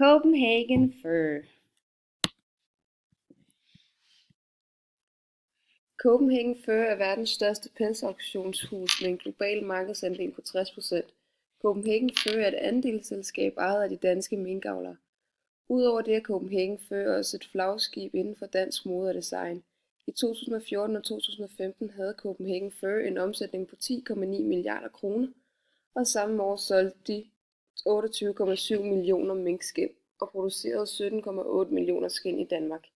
Copenhagen Fur. Copenhagen Fur er verdens største pelsauktionshus med en global markedsandel på 60%. Copenhagen Fur er et andelsselskab ejet af de danske minkavlere. Udover det er Copenhagen Fur også et flagskib inden for dansk mode og design. I 2014 og 2015 havde Copenhagen Fur en omsætning på 10,9 milliarder kroner, og samme år solgte de 28,7 millioner minkskind og producerede 17,8 millioner skind i Danmark.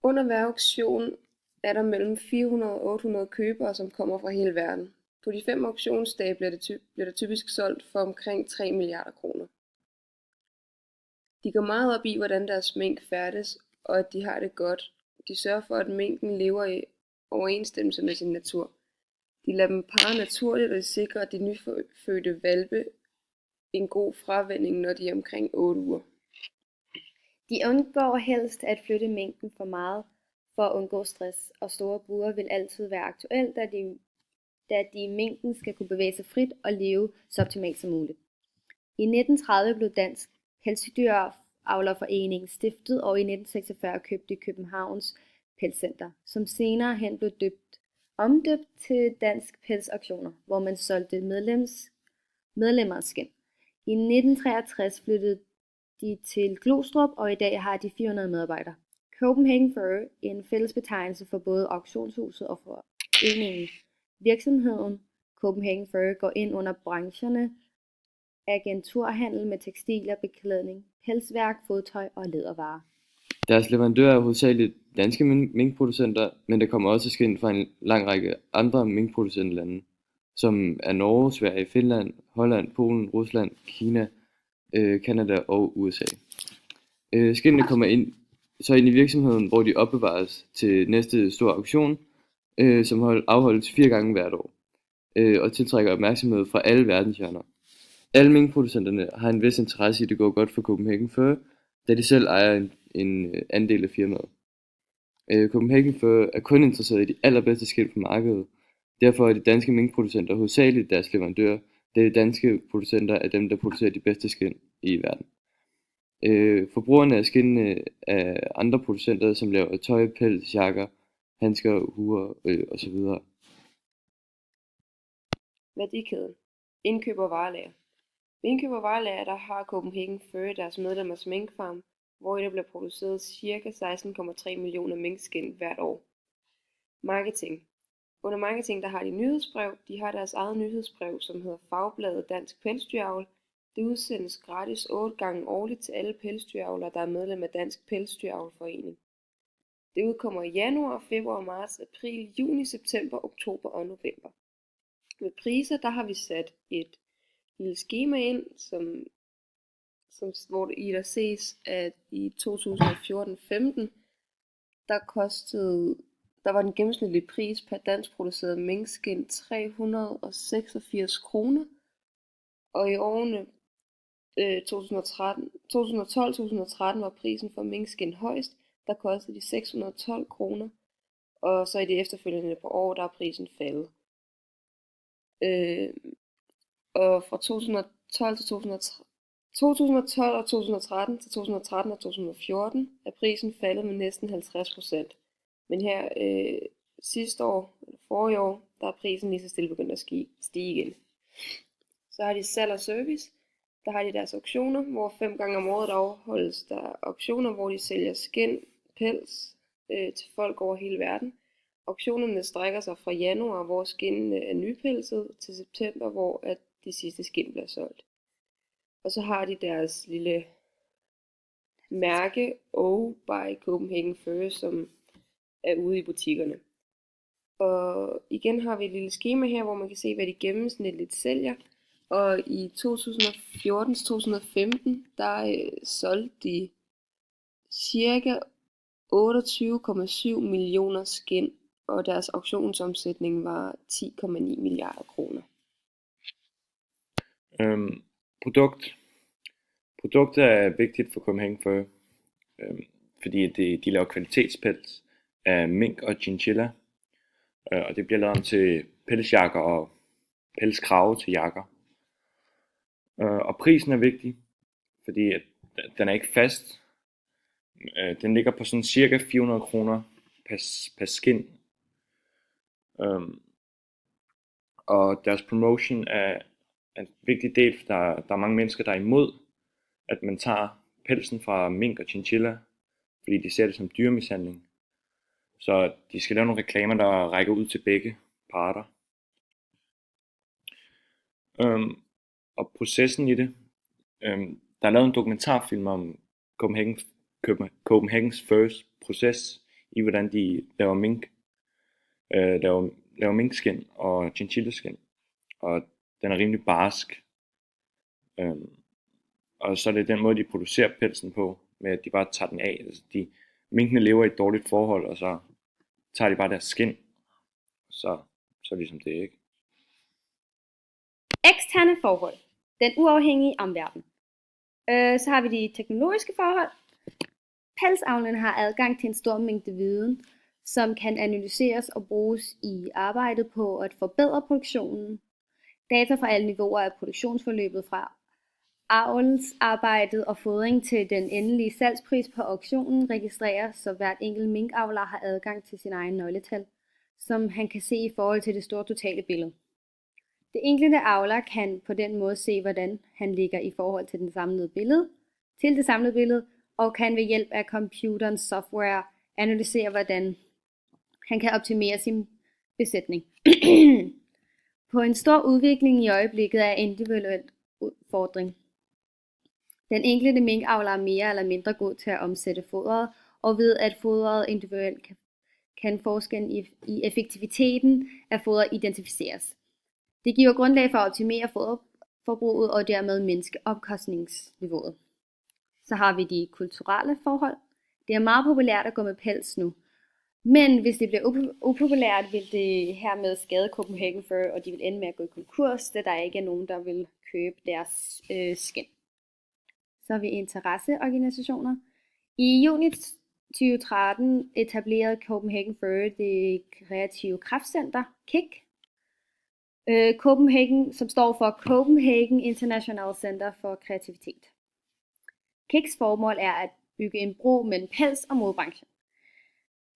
Under hver auktion er der mellem 400 og 800 købere, som kommer fra hele verden. På de 5 auktionsdage bliver der typisk solgt for omkring 3 milliarder kroner. De går meget op i, hvordan deres mink færdes, og at de har det godt. De sørger for, at minken lever i overensstemmelse med sin natur. De lader dem parre naturligt, og de sikrer, at de nyfødte hvalpe en god fravænning, når de er omkring 8 uger. De undgår helst at flytte mængden for meget for at undgå stress, og store bure vil altid være aktuelt, da de mængden skal kunne bevæge sig frit og leve så optimalt som muligt. I 1930 blev Dansk Pelsdyravlerforening stiftet, og i 1946 købte Københavns Pelscenter, som senere hen blev omdøbt til Dansk Pelsauktioner, hvor man solgte medlemmers skind. I 1963 flyttede de til Glostrup, og i dag har de 400 medarbejdere. Copenhagen Fur er en fællesbetegnelse for både auktionshuset og foreningen. Virksomheden Copenhagen Fur går ind under brancherne agenturhandel med tekstiler, beklædning, pelsværk, fodtøj og lædervarer. Deres leverandører er hovedsageligt danske minkproducenter, men der kommer også skind fra en lang række andre minkproducentlande, som er Norge, Sverige, Finland, Holland, Polen, Rusland, Kina, Canada og USA. Skindene kommer ind i virksomheden, hvor de opbevares til næste store auktion, som afholdes 4 gange hvert år, og tiltrækker opmærksomhed fra alle verdenshjørner. Alle minkproducenterne har en vis interesse i, at det går godt for Copenhagen Fur, da de selv ejer en andel af firmaet. Copenhagen Fur er kun interesseret i de allerbedste skind på markedet. Derfor er de danske minkproducenter hovedsageligt deres leverandører, da de danske producenter er dem, der producerer de bedste skind i verden. Forbrugerne af skindene af andre producenter, som laver tøj, pels, jakker, handsker, huer osv. Værdikæden. Indkøb og varelager. Ved indkøb og varelager, der har Copenhagen Fur deres medlemmers minkfarm, hvor der bliver produceret ca. 16,3 millioner minkskind hvert år. Marketing. Under marketing, der har de nyhedsbrev. De har deres eget nyhedsbrev, som hedder Fagbladet Dansk Pelsdyravl. Det udsendes gratis 8 gange årligt til alle pelsdyravlere, der er medlem af Dansk Pelsdyravlerforening. Det udkommer i januar, februar, marts, april, juni, september, oktober og november. Med priser, der har vi sat et lille skema ind, hvor I der ses, at i 2014-15, der var den gennemsnitlige pris per dansk produceret minkskind 386 kroner, og i årene 2012-2013 var prisen for minkskind højst, der kostede de 612 kroner, og så i de efterfølgende par år, der er prisen faldet. Og fra 2012 og 2013 til 2013 og 2014 er prisen faldet med næsten 50%. Men her forrige år, der er prisen lige så stille begyndt at stige igen. Så har de salg og service. Der har de deres auktioner, hvor 5 gange om året afholdes der auktioner, hvor de sælger skind, pels til folk over hele verden. Auktionerne strækker sig fra januar, hvor skindene er nypelset, til september, hvor at de sidste skind bliver solgt. Og så har de deres lille mærke, O by Copenhagen Fur, som er ude i butikkerne. Og igen har vi et lille skema her, hvor man kan se, hvad de gennemsnitligt sælger. Og i 2014-2015, der solgte de cirka 28,7 millioner skind, og deres auktionsomsætning var 10,9 milliarder kroner. Produkter er vigtigt for Copenhagen Fur, fordi de laver kvalitetspels af mink og chinchilla, og det bliver lavet om til pelsjakker og pelskrave til jakker. Og prisen er vigtig, fordi at den er ikke fast. Den ligger på sådan cirka 400 kroner per skin. Og deres promotion er en vigtig del, for der er mange mennesker, der er imod, at man tager pelsen fra mink og chinchilla, fordi de ser det som dyremishandling. Så de skal lave nogle reklamer, der rækker ud til begge parter. Og processen i det, der er lavet en dokumentarfilm om Copenhagen's Furs proces i hvordan de laver laver minkskin og chinchillaskin, og den er rimelig barsk. Og så er det den måde de producerer pelsen på, med at de bare tager den af. Altså minkene lever i et dårligt forhold, og så tager de bare deres skin, så ligesom det, ikke? Eksterne forhold. Den uafhængige omverden. Så har vi de teknologiske forhold. Pelsavlerne har adgang til en stor mængde viden, som kan analyseres og bruges i arbejdet på at forbedre produktionen. Data fra alle niveauer af produktionsforløbet fra avlsarbejdet og fodring til den endelige salgspris på auktionen registreres, så hvert enkelt minkavler har adgang til sin egen nøgletal, som han kan se i forhold til det store totale billede. Det enkelte avler kan på den måde se, hvordan han ligger i forhold til det samlede billede, og kan ved hjælp af computerens software analysere, hvordan han kan optimere sin besætning. På en stor udvikling i øjeblikket er individuel udfordring. Den enkelte minkavler er mere eller mindre god til at omsætte fodret, og ved at fodret individuelt kan forskellen i effektiviteten af fodret identificeres. Det giver grundlag for at optimere foderforbruget og dermed mindske omkostningsniveauet. Så har vi de kulturelle forhold. Det er meget populært at gå med pels nu. Men hvis det bliver upopulært, vil det hermed skade Copenhagen Fur, og de vil ende med at gå i konkurs, da der ikke er nogen, der vil købe deres skin. Så har vi interesseorganisationer. I juni 2013 etablerede Copenhagen Fur det kreative kraftcenter, KIK. Copenhagen, som står for Copenhagen International Center for Kreativitet. KIKs formål er at bygge en bro mellem pels og modebranchen.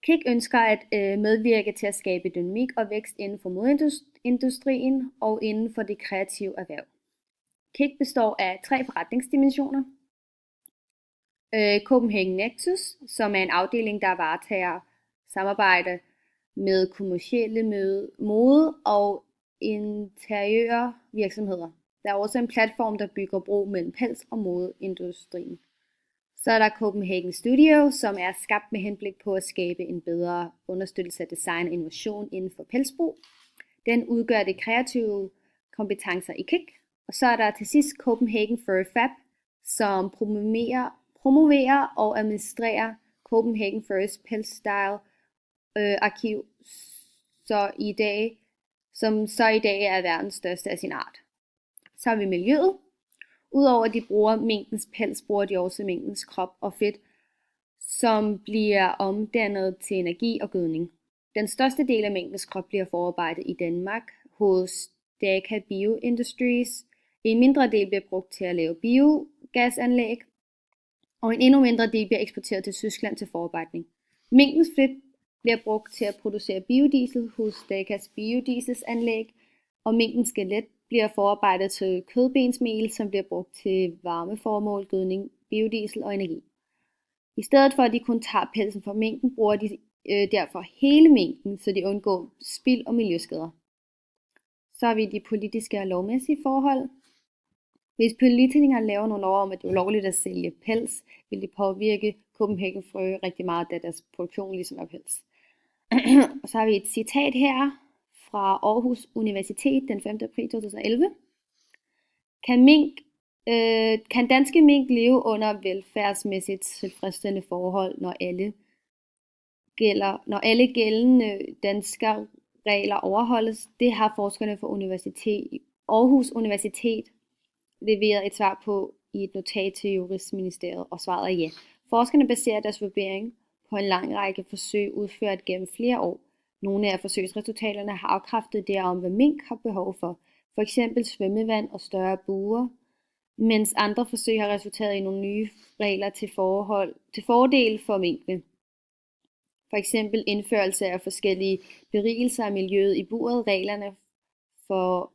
KIK ønsker at medvirke til at skabe dynamik og vækst inden for modeindustrien og inden for det kreative erhverv. KIK består af 3 forretningsdimensioner. Copenhagen Nexus, som er en afdeling, der varetager samarbejde med kommercielle mode- og interiøre virksomheder. Der er også en platform, der bygger bro mellem pels- og modeindustrien. Så er der Copenhagen Studio, som er skabt med henblik på at skabe en bedre understøttelse af design og innovation inden for pelsbrug. Den udgør det kreative kompetencer i KIK. Og så er der til sidst Copenhagen Fur Fab, som promoverer og administrerer Copenhagen Furs Pelsstyle arkiv, som i dag er verdens største af sin art. Så har vi miljøet. Udover at de bruger minkens pels, bruger de også minkens krop og fedt, som bliver omdannet til energi og gødning. Den største del af minkens krop bliver forarbejdet i Danmark hos Daka Bioindustries. En mindre del bliver brugt til at lave biogasanlæg, og en endnu mindre del bliver eksporteret til Tyskland til forarbejdning. Minkens fedt bliver brugt til at producere biodiesel hos Dakas biodieselsanlæg, og minkens skelet bliver forarbejdet til kødbensmel, som bliver brugt til varmeformål, gødning, biodiesel og energi. I stedet for at de kun tager pelsen fra minken, bruger de derfor hele minken, så de undgår spild og miljøskader. Så har vi de politiske og lovmæssige forhold. Hvis politikere laver nogle lov om, at det er ulovligt at sælge pels, vil det påvirke Copenhagen Fur rigtig meget, da deres produktion ligesom er pels. Og så har vi et citat her fra Aarhus Universitet den 5. april 2011. Kan danske mink leve under velfærdsmæssigt tilfredsstillende forhold, når alle gældende danske regler overholdes? Det har forskerne fra Aarhus Universitet leveret et svar på i et notat til Justitsministeriet, og svaret er ja. Forskerne baserer deres vurdering på en lang række forsøg udført gennem flere år. Nogle af forsøgsresultaterne har afkræftet det om, hvad mink har behov for. For eksempel svømmevand og større buer, mens andre forsøg har resulteret i nogle nye regler til fordel for minkene. For eksempel indførelse af forskellige berigelser af miljøet i buret. Reglerne for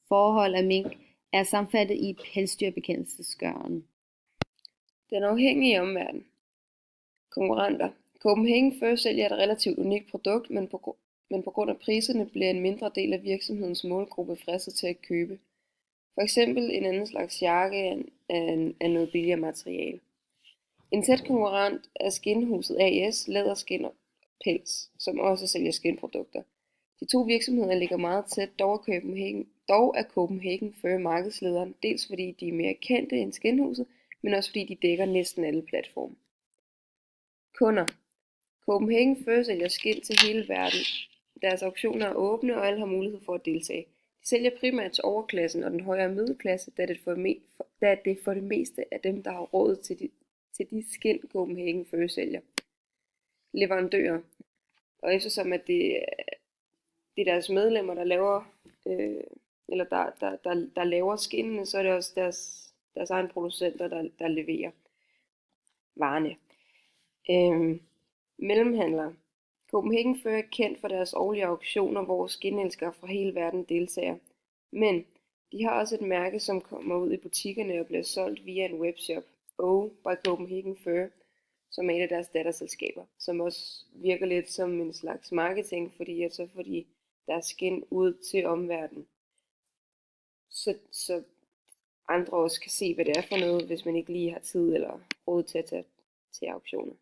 forhold af mink er sammenfattet i pelsdyrbekendelsesgøren. Den afhængige omverden. Konkurrenter. Copenhagen Fur sælger et relativt unikt produkt, men på grund af priserne bliver en mindre del af virksomhedens målgruppe fristet til at købe. For eksempel en anden slags jakke af noget billigere materiale. En tæt konkurrent er Skinhuset AS, Læderskin og Pels, som også sælger skinprodukter. De to virksomheder ligger meget tæt, dog er Copenhagen Fur markedslederen, dels fordi de er mere kendte end Skinhuset, men også fordi de dækker næsten alle platforme. Kunder. Copenhagen Fur sælger skind til hele verden. Deres auktioner er åbne, og alle har mulighed for at deltage. De sælger primært til overklassen og den højere middelklasse, da det for det meste er dem, der har råd til de skind, Copenhagen Fur sælger. Leverandører. Og eftersom at det er deres medlemmer, der laver der laver skindene, så er det også deres egen producenter, der leverer varerne. Mellemhandlere. Copenhagen Fur er kendt for deres årlige auktioner, hvor skinelskere fra hele verden deltager. Men de har også et mærke, som kommer ud i butikkerne og bliver solgt via en webshop, O by Copenhagen Fur, som er et af deres datterselskaber, som også virker lidt som en slags marketing, fordi så får de deres skin ud til omverdenen. Så andre også kan se, hvad det er for noget, hvis man ikke lige har tid eller råd til at tage til auktioner.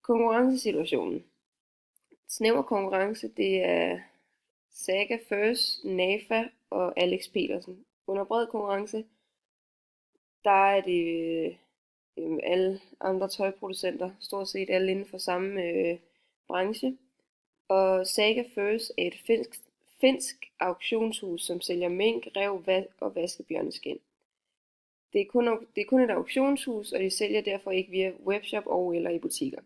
Konkurrencesituationen. Snæver konkurrence, det er Saga Furs, NAFA og Alex Petersen. Under bred konkurrence, der er det alle andre tøjproducenter, stort set alle inden for samme branche. Og Saga Furs er et finsk auktionshus, som sælger mink, ræv og vaskebjørneskin. Det er kun et auktionshus, og de sælger derfor ikke via webshop eller i butikker.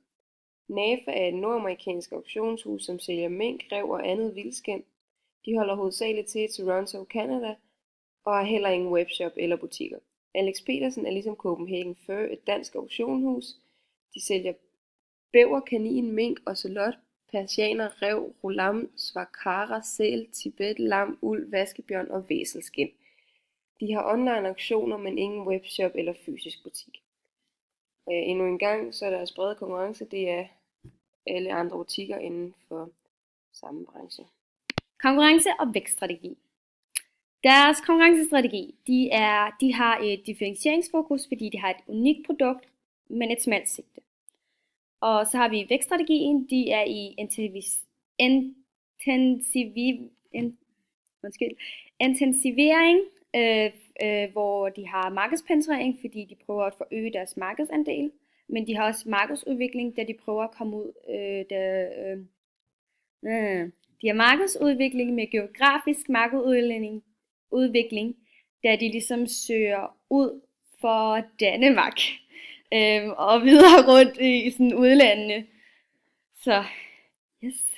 NAFA er et nordamerikansk auktionshus, som sælger mink, ræv og andet vildskind. De holder hovedsageligt til i Toronto, Canada, og har heller ingen webshop eller butikker. Alex Petersen er ligesom Copenhagen Fur et dansk auktionshus. De sælger bæver, kanin, mink, ocelot, persianer, ræv, rolam, svakara, sæl, tibet, lam, uld, vaskebjørn og væselskin. De har online auktioner, men ingen webshop eller fysisk butik. Endnu en gang, så er deres brede konkurrence, det er alle andre butikker inden for samme branche. Konkurrence- og vækststrategi. Deres konkurrencestrategi, de har et differentieringsfokus, fordi de har et unikt produkt, men et smalt sigte. Og så har vi vækststrategien, de er i intensivering, hvor de har markedspenetrering, fordi de prøver at forøge deres markedsandel, men de har også markedsudvikling, da de prøver at komme ud. De har markedsudvikling med geografisk markedsudvikling, da de ligesom søger ud for Danmark og videre rundt i sådan udlandene. Så yes.